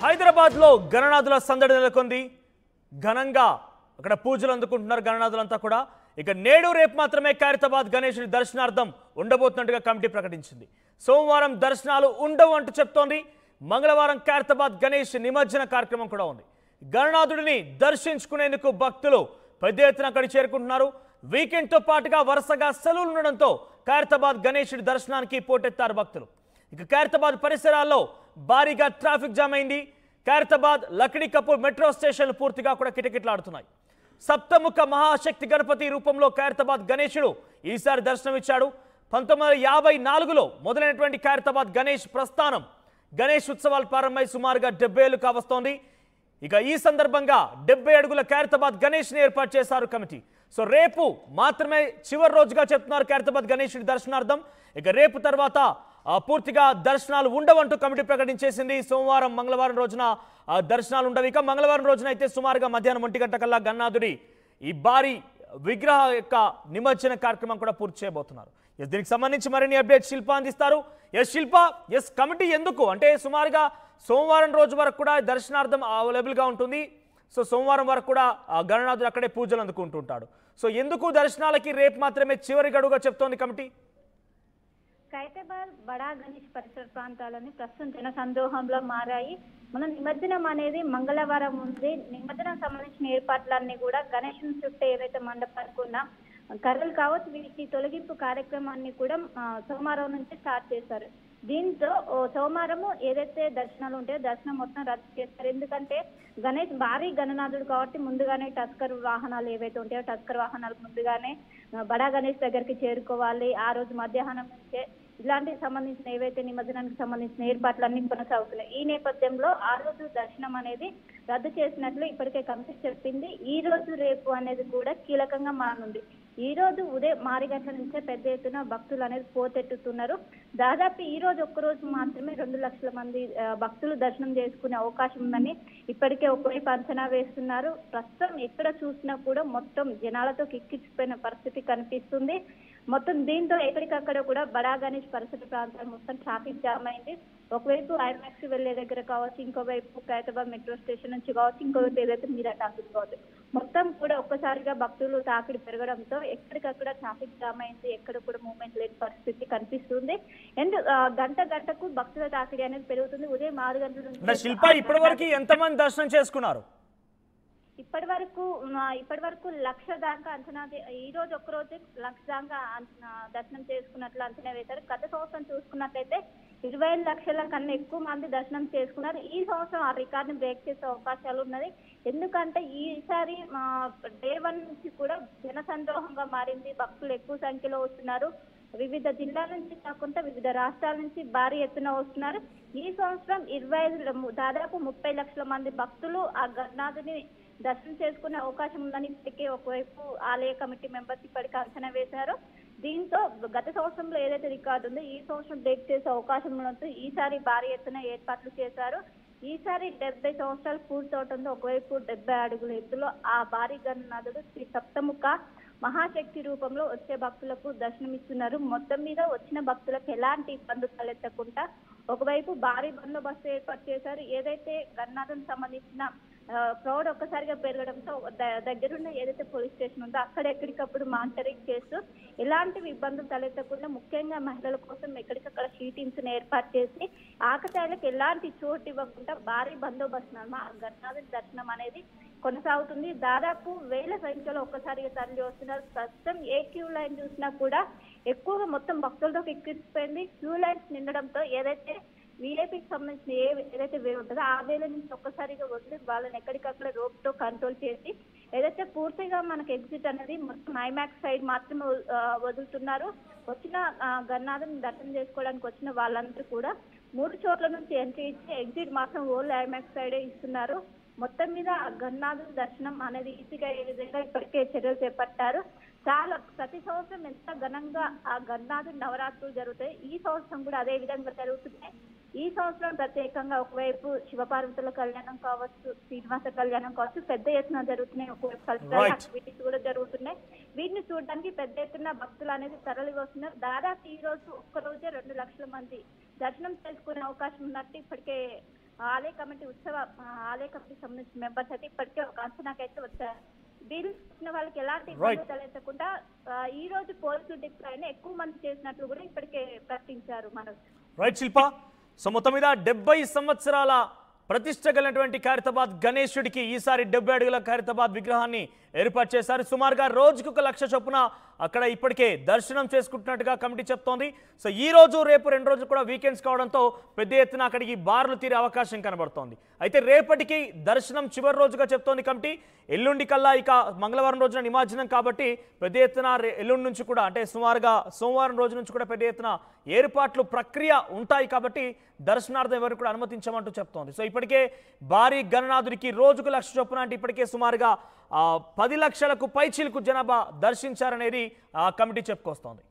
హైదరాబాద్ లో గణనాథుల సందడి నెలకొంది. ఘనంగా అక్కడ పూజలు అందుకుంటున్నారు గణనాథులంతా కూడా. ఇక నేడు రేపు మాత్రమే ఖైరతాబాద్ గణేశుడి దర్శనార్థం ఉండబోతున్నట్టుగా కమిటీ ప్రకటించింది. సోమవారం దర్శనాలు ఉండవు అంటూ చెప్తోంది. మంగళవారం ఖైరతాబాద్ గణేష్ నిమజ్జన కార్యక్రమం కూడా ఉంది. గణనాథుడిని దర్శించుకునేందుకు భక్తులు పెద్ద ఎత్తున అక్కడికి చేరుకుంటున్నారు. వీకెండ్ తో పాటుగా వరుసగా సెలవులు ఉండడంతో ఖైరతాబాద్ గణేశుడి దర్శనానికి పోటెత్తారు భక్తులు. ఇక ఖైరతాబాద్ పరిసరాల్లో భారీగా ట్రాఫిక్ జామ్ అయింది. ఖైరతాబాద్ లక్డీ కపూర్ మెట్రో స్టేషన్లు పూర్తిగా కూడా కిటకిటలాడుతున్నాయి. సప్తముఖ మహాశక్తి గణపతి రూపంలో ఖైరతాబాద్ గణేశుడు ఈసారి దర్శనమిచ్చాడు. 1954లో మొదలైనటువంటి ఖైరతాబాద్ గణేష్ ప్రస్థానం గణేష్ ఉత్సవాలు ప్రారంభమై సుమారుగా 70 ఏళ్లు కావస్తోంది. ఇక ఈ సందర్భంగా 70 అడుగుల ఖైరతాబాద్ గణేష్ని ఏర్పాటు చేశారు కమిటీ. సో రేపు మాత్రమే చివరి రోజుగా చెప్తున్నారు ఖైరతాబాద్ గణేశుడి దర్శనార్థం. ఇక రేపు తర్వాత పూర్తిగా దర్శనాలు ఉండవంటూ కమిటీ ప్రకటించేసింది. సోమవారం మంగళవారం రోజున దర్శనాలు ఉండవు. ఇక మంగళవారం రోజున అయితే సుమారుగా మధ్యాహ్నం 1 గంట కల్లా గణనాథుడి ఈ భారీ విగ్రహ యొక్క నిమజ్జన కార్యక్రమం కూడా పూర్తి చేయబోతున్నారు. దీనికి సంబంధించి మరిన్ని అప్డేట్ శిల్ప అందిస్తారు. శిల్ప, కమిటీ ఎందుకు అంటే సుమారుగా సోమవారం రోజు వరకు కూడా దర్శనార్థం అవైలబుల్గా ఉంటుంది. సో సోమవారం వరకు కూడా గణనాథుడు అక్కడే పూజలు అందుకుంటుంటాడు. సో ఎందుకు దర్శనాలకి రేపు మాత్రమే చివరి గడువుగా చెప్తోంది కమిటీ? ఖైరతాబాద్ బడా గణేష్ పరిసర ప్రాంతాలని ప్రస్తుతం జన సందోహంలో మారాయి. మనం నిమజ్జనం అనేది మంగళవారం ఉంది. నిమజ్జనం సంబంధించిన ఏర్పాట్లన్నీ కూడా గణేశుని చుట్టూ ఏవైతే మండపానికి ఉన్న కర్రలు కావచ్చు వీటి తొలగింపు కార్యక్రమాన్ని కూడా సోమవారం నుంచి స్టార్ట్ చేశారు. దీంతో సోమవారము ఏదైతే దర్శనాలు ఉంటాయో దర్శనం మొత్తం రద్దు చేస్తారు. ఎందుకంటే గణేష్ భారీ గణనాథుడు కాబట్టి ముందుగానే టస్కర్ వాహనాలు ఏవైతే ఉంటాయో టస్కర్ వాహనాలు ముందుగానే బడా గణేష్ దగ్గరికి చేరుకోవాలి. ఆ రోజు మధ్యాహ్నం నుంచే ఇలాంటికి సంబంధించిన ఏవైతే నిమజ్జనానికి సంబంధించిన ఏర్పాట్లన్నీ కొనసాగుతున్నాయి. ఈ నేపథ్యంలో ఆ రోజు దర్శనం అనేది రద్దు చేసినట్లు ఇప్పటికే కమిటీ చెప్పింది. ఈ రోజు రేపు అనేది కూడా కీలకంగా మారనుంది. ఈ రోజు ఉదయం 6 గంటల నుంచే పెద్ద ఎత్తున భక్తులు అనేది పోటెత్తుతున్నారు. దాదాపు ఈ రోజు ఒక్కరోజు మాత్రమే 2 లక్షల మంది భక్తులు దర్శనం చేసుకునే అవకాశం ఉందని ఇప్పటికే ఒకవైపు అంచనా వేస్తున్నారు. ప్రస్తుతం ఎక్కడ చూసినా కూడా మొత్తం జనాలతో కిక్కిచ్చిపోయిన పరిస్థితి కనిపిస్తుంది. మొత్తం దీంతో ఎక్కడికక్కడ కూడా బడా గణేష్ పరిసర ప్రాంతాలు మొత్తం ట్రాఫిక్ జామ్ అయింది. ఒకవైపు ఐమాక్స్ వెళ్లే దగ్గర కావచ్చు, ఇంకోవైపు ఖైరతాబాద్ మెట్రో స్టేషన్ నుంచి కావచ్చు, ఇంకోవైపు ఏదైతే మీరా టాకీస్ కావచ్చు, మొత్తం కూడా ఒక్కసారిగా భక్తులు తాకిడి పెరగడంతో ఎక్కడికక్కడ ట్రాఫిక్ జామ్ అయింది. ఎక్కడ కూడా మూవ్మెంట్ లేని పరిస్థితి కనిపిస్తుంది. అండ్ గంటకు భక్తుల తాకిడి అనేది పెరుగుతుంది. ఉదయం 6 గంటల నుంచి శిల్ప ఇప్పటి వరకు ఎంతమంది దర్శనం చేసుకున్నారు? ఇప్పటి వరకు 1,00,000 దాకా అంచనా. ఈ రోజు ఒక్కరోజు 1,00,000 దాకా దర్శనం చేసుకున్నట్లు అంచనా వేశారు. గత సంవత్సరం చూసుకున్నట్లయితే 25 లక్షల కన్నా ఎక్కువ మంది దర్శనం చేసుకున్నారు. ఈ సంవత్సరం ఆ రికార్డుని బ్రేక్ చేసే అవకాశాలు ఉన్నది. ఎందుకంటే ఈసారి డే 1 నుంచి కూడా జన సందోహంగా మారింది. భక్తులు ఎక్కువ సంఖ్యలో వస్తున్నారు. వివిధ జిల్లాల నుంచి కాకుండా వివిధ రాష్ట్రాల నుంచి భారీ ఎత్తున వస్తున్నారు. ఈ సంవత్సరం దాదాపు 30 లక్షల మంది భక్తులు ఆ గణనాథుని దర్శనం చేసుకునే అవకాశం ఉందని ఇప్పటికే ఒకవైపు ఆలయ కమిటీ మెంబర్స్ ఇప్పటికే అంచనా వేశారు. దీంతో గత సంవత్సరంలో ఏదైతే రికార్డు ఉందో ఈ సంవత్సరం బ్రేక్ చేసే అవకాశం ఉండడంతో ఈసారి భారీ ఎత్తున ఏర్పాట్లు చేశారు. ఈసారి 70 సంవత్సరాలు పూర్తవడంతో ఒకవైపు 70 అడుగుల ఎత్తులో ఆ భారీ గణనాథుడు శ్రీ సప్తముఖ మహాశక్తి రూపంలో వచ్చే భక్తులకు దర్శనమిస్తున్నారు. మొత్తం మీద వచ్చిన భక్తులకు ఎలాంటి ఇబ్బందులు తలెత్తకుండా ఒకవైపు భారీ బందోబస్తు ఏర్పాటు చేశారు. ఏదైతే గణనాథునికి సంబంధించిన క్రౌడ్ ఒక్కసారిగా పెరగడంతో దగ్గరున్న ఏదైతే పోలీస్ స్టేషన్ ఉందో అక్కడ ఎక్కడికప్పుడు మానిటరింగ్ చేస్తూ ఎలాంటి ఇబ్బందులు తలెత్తకుండా ముఖ్యంగా మహిళల కోసం ఎక్కడికక్కడ షీటింగ్స్ ఏర్పాటు చేసి ఆకతాయిలకు ఎలాంటి చోటు ఇవ్వకుండా భారీ బందోబస్తు గణనాథుని దర్శనం అనేది కొనసాగుతుంది. దాదాపు వేల సంఖ్యలో ఒక్కసారిగా తరలి వస్తున్నారు. ప్రస్తుతం ఏ క్యూ లైన్ చూసినా కూడా ఎక్కువగా మొత్తం భక్తులతో ఎక్కిపోయింది. క్యూ లైన్స్ నిండడంతో ఏదైతే వీఐపీకి సంబంధించిన ఏదైతే వే ఉంటుందో ఆ వేల నుంచి ఒక్కసారిగా వదిలి వాళ్ళని ఎక్కడికక్కడ రోప్ తో కంట్రోల్ చేసి ఏదైతే పూర్తిగా మనకు ఎగ్జిట్ అనేది మొత్తం ఐమాక్స్ సైడ్ మాత్రమే వదులుతున్నారు. వచ్చిన గణనాథుని దర్శనం చేసుకోవడానికి వచ్చిన వాళ్ళందరూ కూడా 3 చోట్ల నుంచి ఎంట్రీ ఇచ్చి ఎగ్జిట్ మాత్రం ఓన్లీ ఐమాక్స్ సైడే ఇస్తున్నారు. మొత్తం మీద గణనాథుని దర్శనం అనేది ఈజీగా ఏ విధంగా ఇప్పటికే చర్యలు చేపట్టారు. చాలా ప్రతి సంవత్సరం ఎంత ఘనంగా ఆ గణనాథుని నవరాత్రులు జరుగుతాయి. ఈ సంవత్సరం కూడా అదే విధంగా జరుగుతున్నాయి. ఈ సంవత్సరం ప్రత్యేకంగా ఒకవైపు శివపార్వతుల కళ్యాణం కావచ్చు, శ్రీనివాస కళ్యాణం కావచ్చు పెద్ద ఎత్తున జరుగుతున్నాయి. ఒకవైపు కల్చరల్ యాక్టివిటీస్ కూడా జరుగుతున్నాయి. వీటిని చూడడానికి పెద్ద ఎత్తున భక్తులు అనేది తరలి వస్తున్నారు. దాదాపు ఈ రోజు ఒక్కరోజే 2 లక్షల మంది దర్శనం చేసుకునే అవకాశం ఉన్నట్టు ఇప్పటికే ఆలయ కమిటీ ఆలయ కమిటీకి సంబంధించిన మెంబర్స్ అయితే ఇప్పటికే ఒక అంచనాకైతే వచ్చారు. వీళ్ళు వచ్చిన వాళ్ళకి ఎలాంటి ఇబ్బందులు తలెత్తకుండా ఈ రోజు పోలీసులు డిప్లాయ్ ఎక్కువ మంది చేసినట్లు కూడా ఇప్పటికే ప్రకటించారు. మనోజ్. రైట్ శిల్ప. సో మొత్తం మీద 70 సంవత్సరాల ప్రతిష్ట కలిగినటువంటి ఖైరతాబాద్ గణేశుడికి ఈసారి 70 అడుగుల ఖైరతాబాద్ విగ్రహాన్ని ఏర్పాటు చేశారు. సుమారుగా రోజుకు 1 లక్ష చొప్పున అక్కడ ఇప్పటికే దర్శనం చేసుకుంటున్నట్టుగా కమిటీ చెప్తోంది. సో ఈ రోజు రేపు 2 రోజులు కూడా వీకెండ్స్ కావడంతో పెద్ద ఎత్తున అక్కడికి బార్లు తీరే అవకాశం కనబడుతోంది. అయితే రేపటికి దర్శనం చివరి రోజుగా చెప్తోంది కమిటీ. ఎల్లుండి కల్లా ఇక మంగళవారం రోజున నిమజ్జనం కాబట్టి పెద్ద ఎత్తున ఎల్లుండి నుంచి కూడా అంటే సుమారుగా సోమవారం రోజు నుంచి కూడా పెద్ద ఎత్తున ఏర్పాట్లు ప్రక్రియ ఉంటాయి కాబట్టి దర్శనార్థం ఎవరు కూడా అనుమతించమంటూ చెప్తోంది. సో ఇప్పటికే భారీ గణనాథుడికి రోజుకు 1 లక్ష చొప్పున అంటే ఇప్పటికే సుమారుగా 10 లక్షలకు పైచీలకు జనాభా దర్శించారనేది కమిటీ చెప్పుకొస్తోంది.